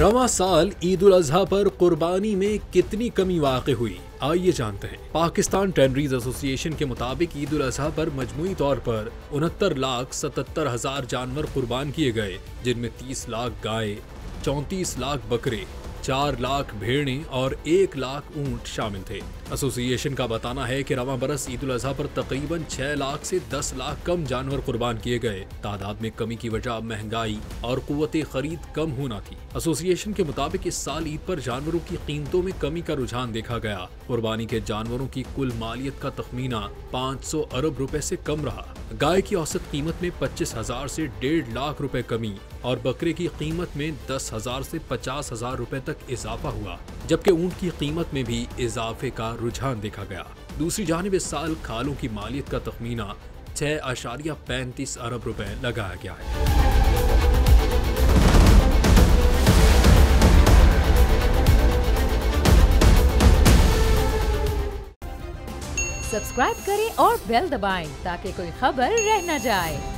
रवां साल ईद उल अजहा पर कुर्बानी में कितनी कमी वाक़ई हुई, आइए जानते हैं। पाकिस्तान टेनरीज एसोसिएशन के मुताबिक ईद उल अजहा पर मजमूई तौर पर 69,77,000 जानवर कुर्बान किए गए, जिनमें 30 लाख गाय, 34 लाख बकरे, 4 लाख भेड़ें और 1 लाख ऊंट शामिल थे। एसोसिएशन का बताना है कि रवां बरस ईद उल अजहा पर तकरीबन 6 लाख से 10 लाख कम जानवर कुर्बान किए गए। तादाद में कमी की वजह महंगाई और कुव्वते खरीद कम होना थी। एसोसिएशन के मुताबिक इस साल ईद पर जानवरों की कीमतों में कमी का रुझान देखा गया। कुर्बानी के जानवरों की कुल मालियत का तखमीना 500 अरब रुपए से कम रहा। गाय की औसत कीमत में 25,000 से 1.5 लाख रुपए कमी और बकरे की कीमत में 10,000 से 50,000 रुपए तक इजाफा हुआ, जबकि ऊंट की कीमत में भी इजाफे का रुझान देखा गया। दूसरी जानिब इस साल खालों की मालियत का तखमीना 6.35 अरब रुपए लगाया गया है। सब्सक्राइब करें और बेल दबाएं ताकि कोई खबर रह न जाए।